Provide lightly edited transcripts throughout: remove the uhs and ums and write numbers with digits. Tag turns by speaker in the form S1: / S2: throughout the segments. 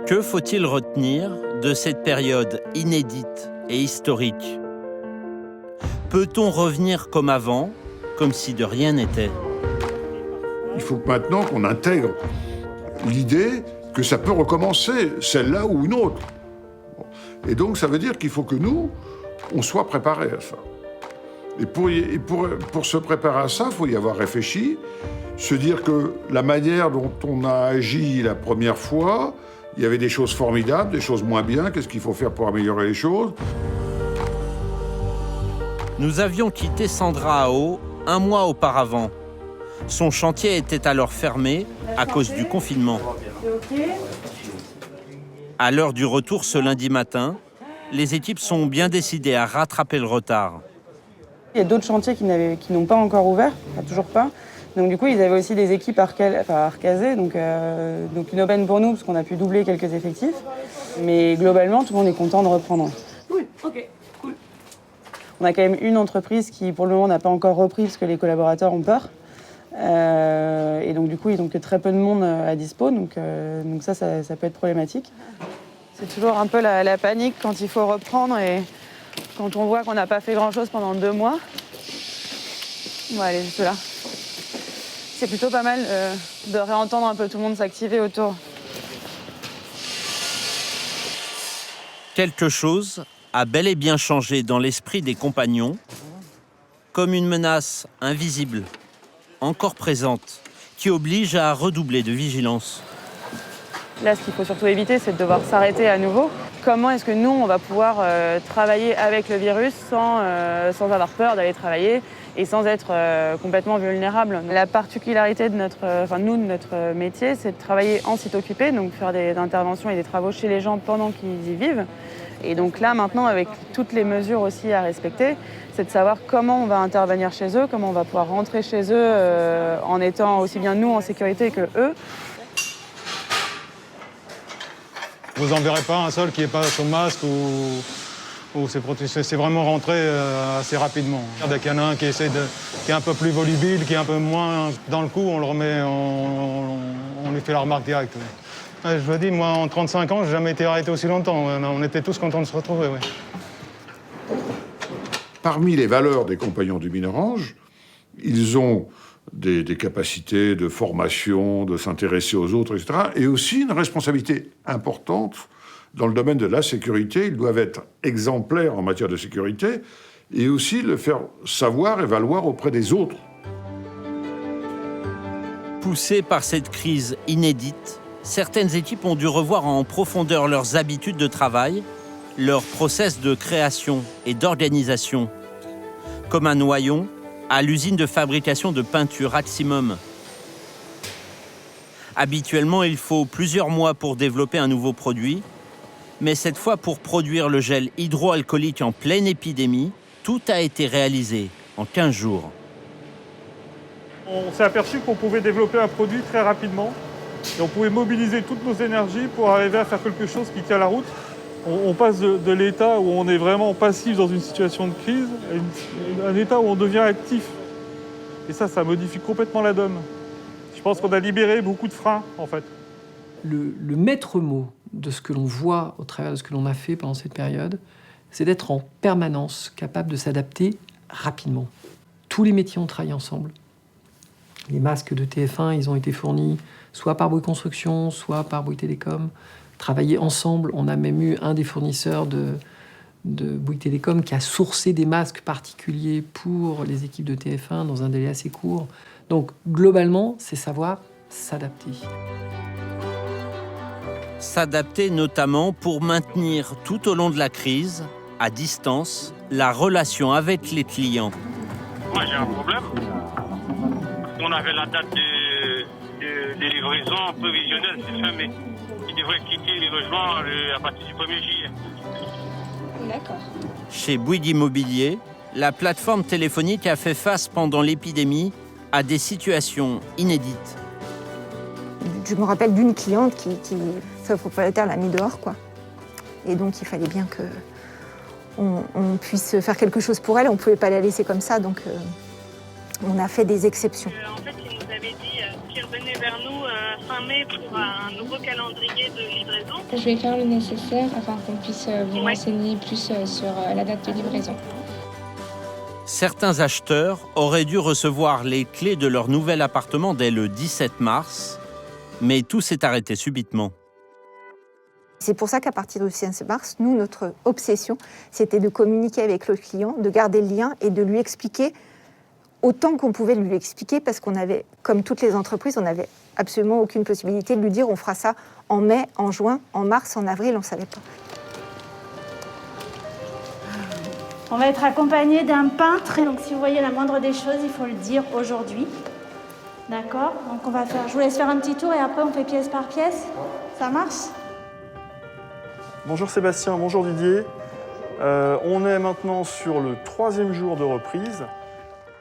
S1: Que faut-il retenir de cette période inédite et historique? Peut-on revenir comme avant, comme si de rien n'était?
S2: Il faut maintenant qu'on intègre l'idée que ça peut recommencer, celle-là ou une autre. Et donc ça veut dire qu'il faut que nous, on soit préparés à ça. Et pour se préparer à ça, il faut y avoir réfléchi, se dire que la manière dont on a agi la première fois, il y avait des choses formidables, des choses moins bien, qu'est-ce qu'il faut faire pour améliorer les choses?
S1: Nous avions quitté Sandraao un mois auparavant. Son chantier était alors fermé à cause du confinement. À l'heure du retour ce lundi matin, les équipes sont bien décidées à rattraper le retard.
S3: Il y a d'autres chantiers qui n'ont pas encore ouvert, toujours pas. Donc du coup, ils avaient aussi des équipes à recaser, donc une aubaine pour nous, parce qu'on a pu doubler quelques effectifs. Mais globalement, tout le monde est content de reprendre.
S4: Cool, ok, cool.
S3: On a quand même une entreprise qui, pour le moment, n'a pas encore repris, parce que les collaborateurs ont peur. Et donc du coup, ils n'ont que très peu de monde à dispo, donc ça peut être problématique. C'est toujours un peu la panique quand il faut reprendre et quand on voit qu'on n'a pas fait grand-chose pendant 2 mois. On va aller juste là. C'est plutôt pas mal de réentendre un peu tout le monde s'activer autour.
S1: Quelque chose a bel et bien changé dans l'esprit des compagnons, comme une menace invisible, encore présente, qui oblige à redoubler de vigilance.
S3: Là, ce qu'il faut surtout éviter, c'est de devoir s'arrêter à nouveau. Comment est-ce que nous, on va pouvoir travailler avec le virus sans avoir peur d'aller travailler et sans être complètement vulnérable? La particularité de notre métier, c'est de travailler en site occupé, donc faire des interventions et des travaux chez les gens pendant qu'ils y vivent. Et donc là, maintenant, avec toutes les mesures aussi à respecter, c'est de savoir comment on va intervenir chez eux, comment on va pouvoir rentrer chez eux en étant aussi bien nous en sécurité que eux.
S5: Vous n'en verrez pas un seul qui n'est pas son masque ou c'est vraiment rentré assez rapidement. Dès qu'il y en a un qui est un peu plus volubile, qui est un peu moins dans le coup, on le remet, on lui fait la remarque directe. Ouais. Je vous dis, moi, en 35 ans, je n'ai jamais été arrêté aussi longtemps. On était tous contents de se retrouver. Ouais.
S2: Parmi les valeurs des compagnons du Mine-Orange, ils ont des capacités de formation, de s'intéresser aux autres, etc. Et aussi une responsabilité importante dans le domaine de la sécurité. Ils doivent être exemplaires en matière de sécurité et aussi le faire savoir et valoir auprès des autres.
S1: Poussées par cette crise inédite, certaines équipes ont dû revoir en profondeur leurs habitudes de travail, leur process de création et d'organisation. Comme à Noyon, à l'usine de fabrication de peinture Aximum. Habituellement, il faut plusieurs mois pour développer un nouveau produit, mais cette fois, pour produire le gel hydroalcoolique en pleine épidémie, tout a été réalisé en 15 jours.
S6: On s'est aperçu qu'on pouvait développer un produit très rapidement et on pouvait mobiliser toutes nos énergies pour arriver à faire quelque chose qui tient la route. On passe de l'état où on est vraiment passif dans une situation de crise à un état où on devient actif. Et ça modifie complètement la donne. Je pense qu'on a libéré beaucoup de freins, en fait.
S4: Le maître mot de ce que l'on voit au travers de ce que l'on a fait pendant cette période, c'est d'être en permanence capable de s'adapter rapidement. Tous les métiers ont travaillé ensemble. Les masques de TF1, ils ont été fournis soit par Bouygues Construction, soit par Bouygues Télécom. Travailler ensemble, on a même eu un des fournisseurs de Bouygues Télécom qui a sourcé des masques particuliers pour les équipes de TF1 dans un délai assez court. Donc, globalement, c'est savoir s'adapter.
S1: S'adapter notamment pour maintenir tout au long de la crise, à distance, la relation avec les clients.
S7: Moi, j'ai un problème. On avait la date de livraison prévisionnelle, c'est fin mai. Il devrait quitter les logements à partir du 1er juillet.
S8: D'accord.
S1: Chez Bouygues Immobilier, la plateforme téléphonique a fait face pendant l'épidémie à des situations inédites.
S8: Je me rappelle d'une cliente qui sa propriétaire l'a mis dehors, quoi. Et donc il fallait bien qu'on puisse faire quelque chose pour elle. On ne pouvait pas la laisser comme ça, donc On a fait des exceptions.
S9: En fait, il nous avait dit qu'il revenait vers nous fin mai pour un nouveau calendrier de livraison.
S10: Je vais faire le nécessaire afin qu'on puisse vous renseigner plus sur la date de livraison.
S1: Certains acheteurs auraient dû recevoir les clés de leur nouvel appartement dès le 17 mars, mais tout s'est arrêté subitement.
S8: C'est pour ça qu'à partir du 15 mars, nous, notre obsession, c'était de communiquer avec le client, de garder le lien et de lui expliquer autant qu'on pouvait lui expliquer, parce qu'on avait, comme toutes les entreprises, on n'avait absolument aucune possibilité de lui dire on fera ça en mai, en juin, en mars, en avril, on ne savait pas.
S11: On va être accompagné d'un peintre, donc si vous voyez la moindre des choses, il faut le dire aujourd'hui. D'accord? Donc on va faire, je vous laisse faire un petit tour et après on fait pièce par pièce. Ça marche?
S12: Bonjour Sébastien, bonjour Didier. On est maintenant sur le 3e jour de reprise.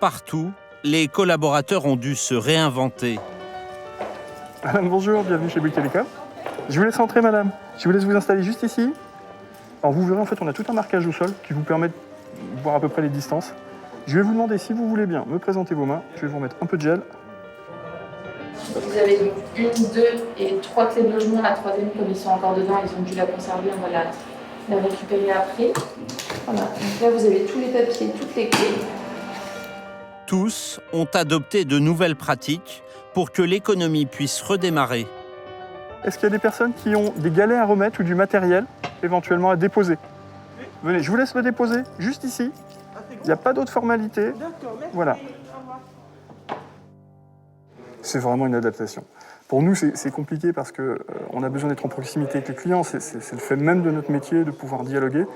S1: Partout, les collaborateurs ont dû se réinventer.
S12: Madame, bonjour, bienvenue chez Bouygues Telecom. Je vous laisse rentrer, madame. Je vous laisse vous installer juste ici. Alors vous verrez, en fait, on a tout un marquage au sol qui vous permet de voir à peu près les distances. Je vais vous demander, si vous voulez bien, me présenter vos mains. Je vais vous remettre un peu de gel.
S10: Vous avez donc 1, 2 et 3 clés de logement. La 3e, comme ils sont encore dedans, ils ont dû la conserver. On va la récupérer après. Voilà. Donc là, vous avez tous les papiers, toutes les clés.
S1: Tous ont adopté de nouvelles pratiques pour que l'économie puisse redémarrer.
S12: Est-ce qu'il y a des personnes qui ont des galets à remettre ou du matériel éventuellement à déposer? Venez, je vous laisse le déposer juste ici. Il n'y a pas d'autre formalité. Voilà. C'est vraiment une adaptation. Pour nous, c'est compliqué parce qu'on a besoin d'être en proximité avec les clients. C'est le fait même de notre métier de pouvoir dialoguer.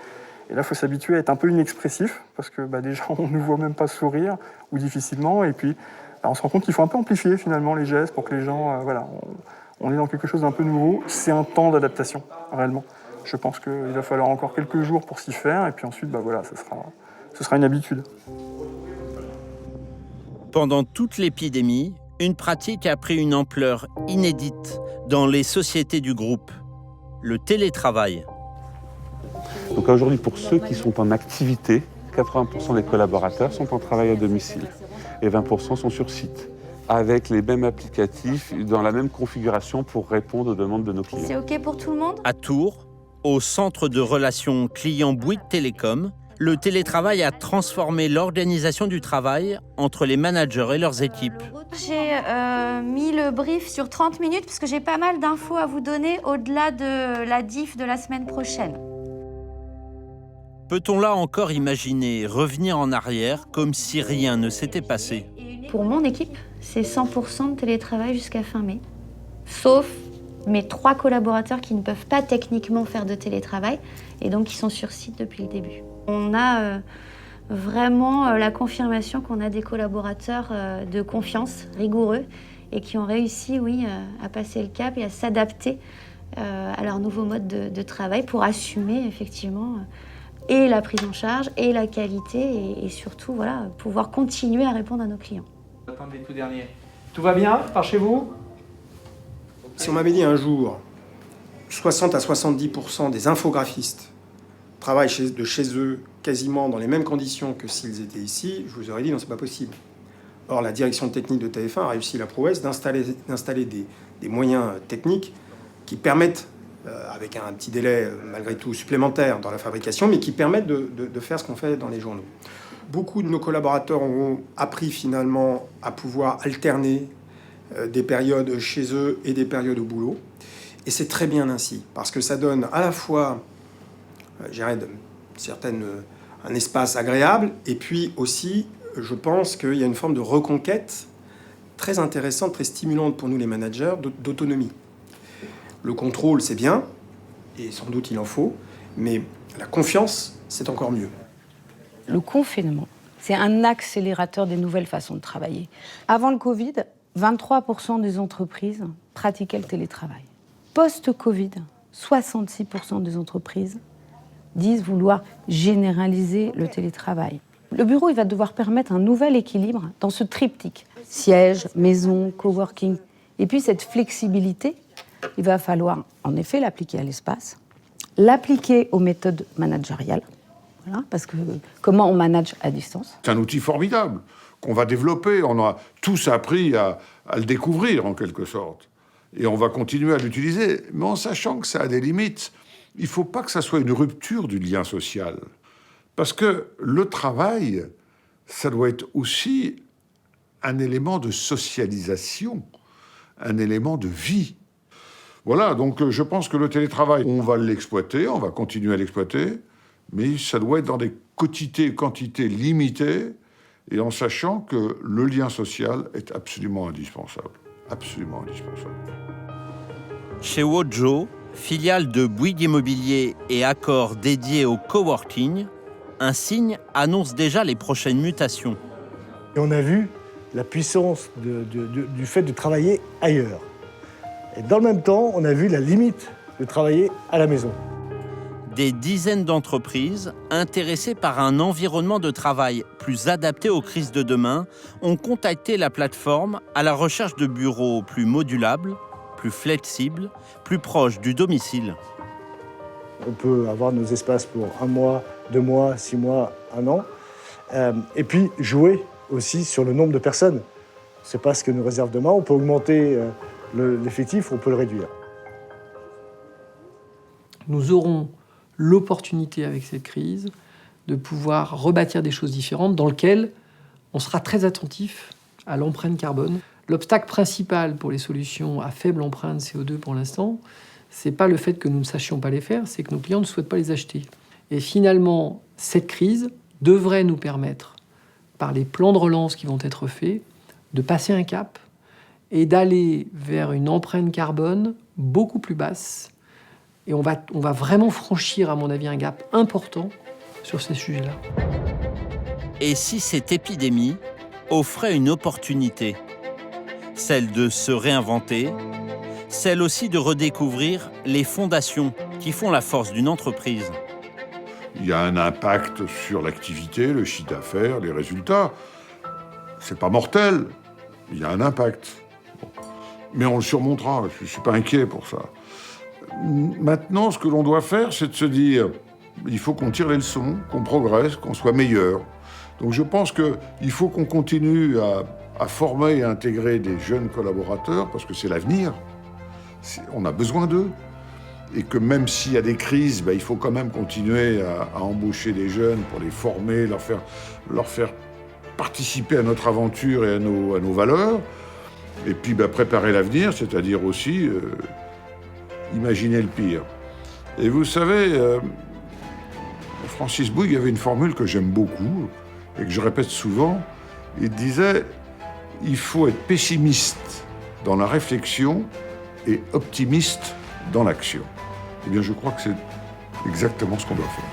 S12: Et là, il faut s'habituer à être un peu inexpressif parce que déjà, on ne nous voit même pas sourire ou difficilement. Et puis, on se rend compte qu'il faut un peu amplifier finalement les gestes pour que les gens... on est dans quelque chose d'un peu nouveau. C'est un temps d'adaptation, réellement. Je pense qu'il va falloir encore quelques jours pour s'y faire. Et puis ensuite, ce sera une habitude.
S1: Pendant toute l'épidémie, une pratique a pris une ampleur inédite dans les sociétés du groupe, le télétravail.
S13: Donc aujourd'hui, pour ceux qui sont en activité, 80% des collaborateurs sont en travail à domicile et 20% sont sur site, avec les mêmes applicatifs, dans la même configuration pour répondre aux demandes de nos clients.
S11: C'est OK pour tout le monde?
S1: À Tours, au centre de relations clients Bouygues Télécom, le télétravail a transformé l'organisation du travail entre les managers et leurs équipes.
S11: J'ai mis le brief sur 30 minutes parce que j'ai pas mal d'infos à vous donner au-delà de la diff de la semaine prochaine.
S1: Peut-on là encore imaginer revenir en arrière comme si rien ne s'était passé?
S11: Pour mon équipe, c'est 100% de télétravail jusqu'à fin mai, sauf mes 3 collaborateurs qui ne peuvent pas techniquement faire de télétravail et donc qui sont sur site depuis le début. On a vraiment la confirmation qu'on a des collaborateurs de confiance, rigoureux, et qui ont réussi, à passer le cap et à s'adapter à leur nouveau mode de travail pour assumer effectivement et la prise en charge et la qualité et surtout pouvoir continuer à répondre à nos clients.
S4: Attendez, tout dernier. Tout va bien par chez vous?
S14: Si on m'avait dit un jour 60 à 70% des infographistes travaillent de chez eux quasiment dans les mêmes conditions que s'ils étaient ici, je vous aurais dit non, c'est pas possible. Or, la direction technique de TF1 a réussi la prouesse d'installer des moyens techniques qui permettent, avec un petit délai malgré tout supplémentaire dans la fabrication, mais qui permettent de faire ce qu'on fait dans les journaux. Beaucoup de nos collaborateurs ont appris finalement à pouvoir alterner des périodes chez eux et des périodes au boulot. Et c'est très bien ainsi, parce que ça donne à la fois un espace agréable, et puis aussi, je pense qu'il y a une forme de reconquête très intéressante, très stimulante pour nous les managers, d'autonomie. Le contrôle, c'est bien, et sans doute il en faut, mais la confiance, c'est encore mieux.
S15: Le confinement, c'est un accélérateur des nouvelles façons de travailler. Avant le Covid, 23% des entreprises pratiquaient le télétravail. Post-Covid, 66% des entreprises disent vouloir généraliser le télétravail. Le bureau, il va devoir permettre un nouvel équilibre dans ce triptyque. Siège, maison, coworking. Et puis cette flexibilité, il va falloir en effet l'appliquer à l'espace, l'appliquer aux méthodes managériales. Voilà, parce que comment on manage à distance?
S2: C'est un outil formidable qu'on va développer. On a tous appris à le découvrir, en quelque sorte. Et on va continuer à l'utiliser, mais en sachant que ça a des limites. Il ne faut pas que ça soit une rupture du lien social. Parce que le travail, ça doit être aussi un élément de socialisation, un élément de vie. Voilà, donc je pense que le télétravail, on va l'exploiter, on va continuer à l'exploiter, mais ça doit être dans des quantités limitées, et en sachant que le lien social est absolument indispensable. Absolument indispensable.
S1: Chez Wojo, filiale de Bouygues Immobilier et accord dédié au coworking, un signe annonce déjà les prochaines mutations.
S16: Et on a vu la puissance du fait de travailler ailleurs. Et dans le même temps, on a vu la limite de travailler à la maison.
S1: Des dizaines d'entreprises, intéressées par un environnement de travail plus adapté aux crises de demain, ont contacté la plateforme à la recherche de bureaux plus modulables, plus flexibles, plus proches du domicile.
S16: On peut avoir nos espaces pour 1 mois, 2 mois, 6 mois, 1 an. Et puis jouer aussi sur le nombre de personnes. C'est pas ce que nous réserve demain. On peut augmenter l'effectif, on peut le réduire.
S4: Nous aurons l'opportunité avec cette crise de pouvoir rebâtir des choses différentes dans lesquelles on sera très attentif à l'empreinte carbone. L'obstacle principal pour les solutions à faible empreinte CO2 pour l'instant, c'est pas le fait que nous ne sachions pas les faire, c'est que nos clients ne souhaitent pas les acheter. Et finalement, cette crise devrait nous permettre, par les plans de relance qui vont être faits, de passer un cap et d'aller vers une empreinte carbone beaucoup plus basse. Et on va vraiment franchir, à mon avis, un gap important sur ces sujets-là.
S1: Et si cette épidémie offrait une opportunité, celle de se réinventer, celle aussi de redécouvrir les fondations qui font la force d'une entreprise.
S2: Il y a un impact sur l'activité, le chiffre d'affaires, les résultats. C'est pas mortel, il y a un impact. Bon. Mais on le surmontera, je ne suis pas inquiet pour ça. Maintenant, ce que l'on doit faire, c'est de se dire, il faut qu'on tire les leçons, qu'on progresse, qu'on soit meilleur. Donc je pense qu'il faut qu'on continue à former et à intégrer des jeunes collaborateurs, parce que c'est l'avenir. On a besoin d'eux. Et que même s'il y a des crises, il faut quand même continuer à embaucher des jeunes pour les former, leur faire participer à notre aventure et à nos valeurs. Et puis préparer l'avenir, c'est-à-dire aussi imaginer le pire. Et vous savez, Francis Bouygues avait une formule que j'aime beaucoup et que je répète souvent. Il disait « Il faut être pessimiste dans la réflexion et optimiste dans l'action ». Eh bien, je crois que c'est exactement ce qu'on doit faire.